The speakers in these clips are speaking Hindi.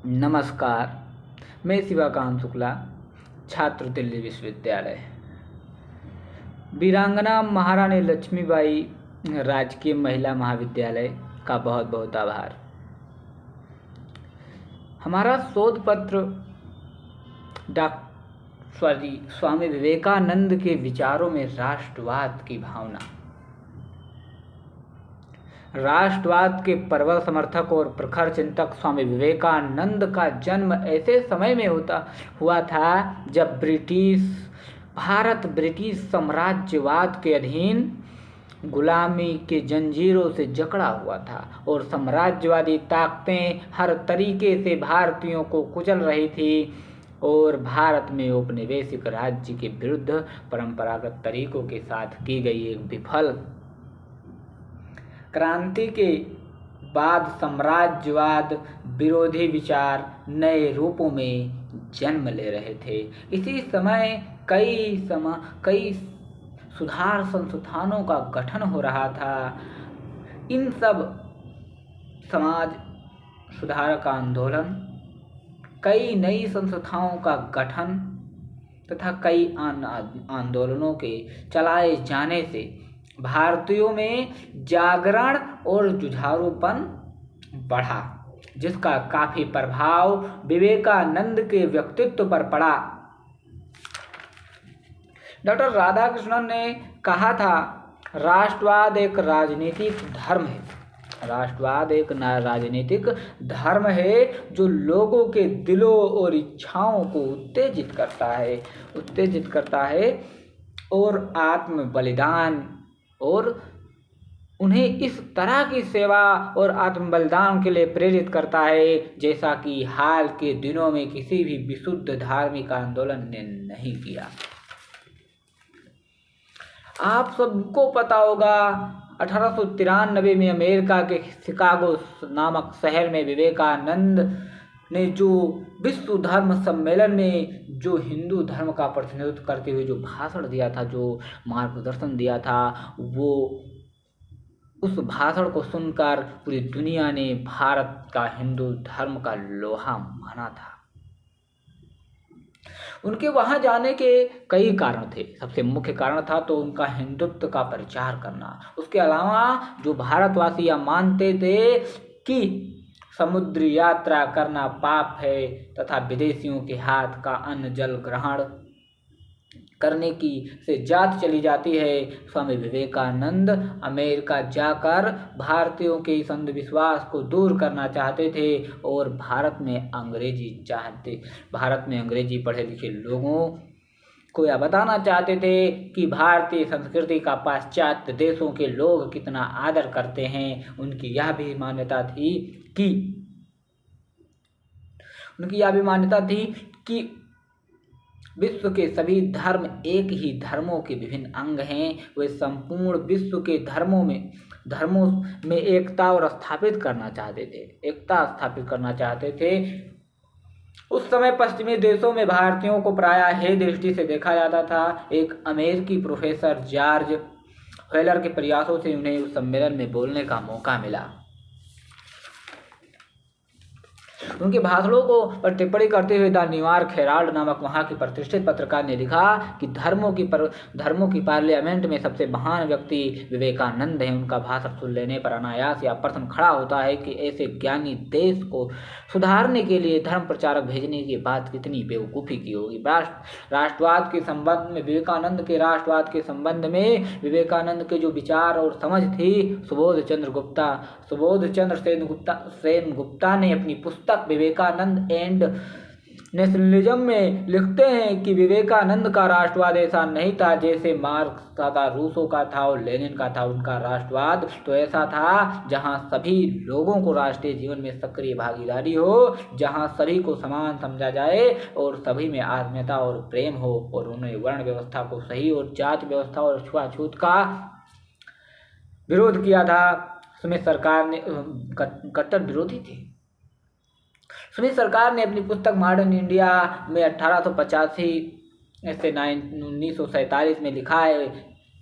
नमस्कार। मैं शिवाकांत शुक्ला, छात्र दिल्ली विश्वविद्यालय। वीरांगना महारानी लक्ष्मीबाई राजकीय महिला महाविद्यालय का बहुत बहुत आभार। हमारा शोध पत्र स्वामी विवेकानंद के विचारों में राष्ट्रवाद की भावना। राष्ट्रवाद के प्रबल समर्थक और प्रखर चिंतक स्वामी विवेकानंद का जन्म ऐसे समय में हुआ था जब भारत ब्रिटिश साम्राज्यवाद के अधीन गुलामी के जंजीरों से जकड़ा हुआ था और साम्राज्यवादी ताकतें हर तरीके से भारतीयों को कुचल रही थी और भारत में औपनिवेशिक राज्य के विरुद्ध परंपरागत तरीकों के साथ की गई एक विफल क्रांति के बाद साम्राज्यवाद विरोधी विचार नए रूपों में जन्म ले रहे थे। इसी समय कई सुधार संस्थानों का गठन हो रहा था। इन सब समाज सुधार का आंदोलन, कई नई संस्थाओं का गठन तथा कई आंदोलनों के चलाए जाने से भारतीयों में जागरण और जुझारूपन बढ़ा, जिसका काफी प्रभाव विवेकानंद के व्यक्तित्व पर पड़ा। डॉक्टर राधाकृष्णन ने कहा था, राष्ट्रवाद एक राजनीतिक धर्म है। राष्ट्रवाद एक राजनीतिक धर्म है जो लोगों के दिलों और इच्छाओं को उत्तेजित करता है और आत्म बलिदान और उन्हें इस तरह की सेवा और आत्म बलिदान के लिए प्रेरित करता है जैसा कि हाल के दिनों में किसी भी विशुद्ध धार्मिक आंदोलन ने नहीं किया। आप सबको पता होगा, 1893 में अमेरिका के शिकागो नामक शहर में विवेकानंद ने जो विश्व धर्म सम्मेलन में जो हिंदू धर्म का प्रतिनिधित्व करते हुए जो भाषण दिया था, जो मार्गदर्शन दिया था, वो उस भाषण को सुनकर पूरी दुनिया ने भारत का हिंदू धर्म का लोहा माना था। उनके वहां जाने के कई कारण थे। सबसे मुख्य कारण था तो उनका हिंदुत्व का प्रचार करना। उसके अलावा जो भारतवासी यह मानते थे कि समुद्र यात्रा करना पाप है तथा विदेशियों के हाथ का अन्न जल ग्रहण करने की से जात चली जाती है, स्वामी विवेकानंद अमेरिका जाकर भारतीयों के इस अंधविश्वास को दूर करना चाहते थे और भारत में अंग्रेजी पढ़े लिखे लोगों को यह बताना चाहते थे कि भारतीय संस्कृति का पाश्चात्य देशों के लोग कितना आदर करते हैं। उनकी यह भी मान्यता थी कि विश्व के सभी धर्म एक ही धर्मों के विभिन्न अंग हैं। वे संपूर्ण विश्व के धर्मों में एकता स्थापित करना चाहते थे। उस समय पश्चिमी देशों में भारतीयों को प्रायः हे दृष्टि से देखा जाता था। एक अमेरिकी प्रोफेसर जॉर्ज व्हीलर के प्रयासों से उन्हें उस सम्मेलन में बोलने का मौका मिला। उनके भाषणों को पर टिप्पणी करते हुए द न्यूयॉर्क हेराल्ड नामक वहां की प्रतिष्ठित पत्रकार ने लिखा कि धर्मों की पार्लियामेंट में सबसे महान व्यक्ति विवेकानंद हैं। उनका भाषण सुन लेने पर अनायास यह प्रश्न खड़ा होता है कि ऐसे ज्ञानी देश को सुधारने के लिए धर्म प्रचारक भेजने के बाद कितनी बेवकूफ़ी की होगी। राष्ट्रवाद के संबंध में विवेकानंद के जो विचार और समझ थी, सुबोध चंद्र सेन गुप्ता ने अपनी पुस्तक विवेकानंद एंड नेशनलिज्म में लिखते हैं कि विवेकानंद का राष्ट्रवाद ऐसा नहीं था जैसे मार्क्स तथा रूसो का था और लेनिन का था। उनका राष्ट्रवाद तो ऐसा था जहां सभी लोगों को राष्ट्रीय जीवन में सक्रिय भागीदारी हो, जहां सभी को समान समझा जाए और सभी में आत्मीयता और प्रेम हो। और उन्होंने वर्ण व्यवस्था को सही और जाति व्यवस्था और छुआछूत का विरोध किया था। स्मिथ सरकार ने कट्टर विरोधी थे। स्मिथ सरकार ने अपनी पुस्तक मॉडर्न इंडिया में 1885 से 1947 में लिखा है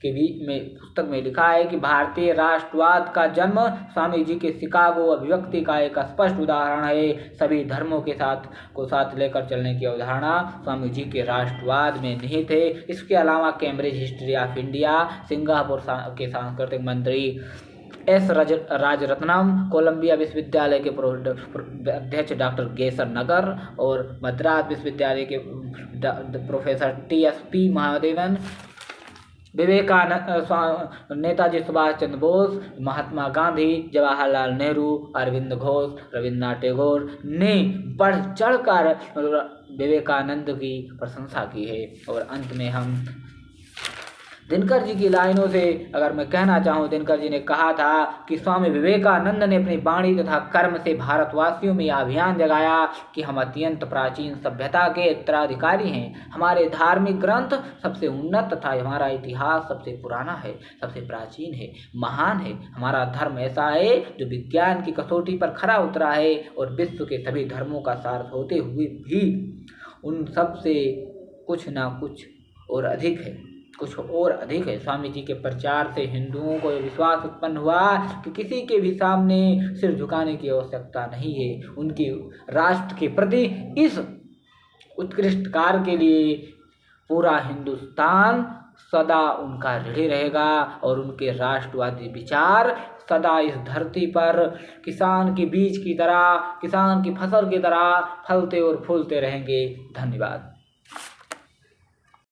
पुस्तक में लिखा है कि भारतीय राष्ट्रवाद का जन्म स्वामी जी के शिकागो अभिव्यक्ति का एक स्पष्ट उदाहरण है। सभी धर्मों के साथ लेकर चलने की अवधारणा स्वामी जी के राष्ट्रवाद में निहित है। इसके अलावा Cambridge history of India, Singapore के सांस्कृतिक मंत्री एस राजरत्नम, कोलंबिया विश्वविद्यालय के अध्यक्ष डॉक्टर गेसर नगर और मद्रास विश्वविद्यालय के प्रोफेसर TSP महादेवन, विवेकानंद, नेताजी सुभाष चंद्र बोस, महात्मा गांधी, जवाहरलाल नेहरू, अरविंद घोष, रविन्द्रनाथ टैगोर ने बढ़ चढ़कर विवेकानंद की प्रशंसा की है। और अंत में हम दिनकर जी की लाइनों से अगर मैं कहना चाहूँ, दिनकर जी ने कहा था कि स्वामी विवेकानंद ने अपनी वाणी तथा कर्म से भारतवासियों में अभियान जगाया कि हम अत्यंत प्राचीन सभ्यता के उत्तराधिकारी हैं। हमारे धार्मिक ग्रंथ सबसे उन्नत तथा हमारा इतिहास सबसे पुराना है, सबसे प्राचीन है, महान है। हमारा धर्म ऐसा है जो विज्ञान की कसौटी पर खरा उतरा है और विश्व के सभी धर्मों का सार होते हुए भी उन सब से कुछ और अधिक है। स्वामी जी के प्रचार से हिंदुओं को यह विश्वास उत्पन्न हुआ कि किसी के भी सामने सिर झुकाने की आवश्यकता नहीं है। उनके राष्ट्र के प्रति इस उत्कृष्ट कार्य के लिए पूरा हिंदुस्तान सदा उनका ऋणी रहेगा और उनके राष्ट्रवादी विचार सदा इस धरती पर किसान के बीज की तरह, किसान की फसल की तरह फलते और फूलते रहेंगे। धन्यवाद।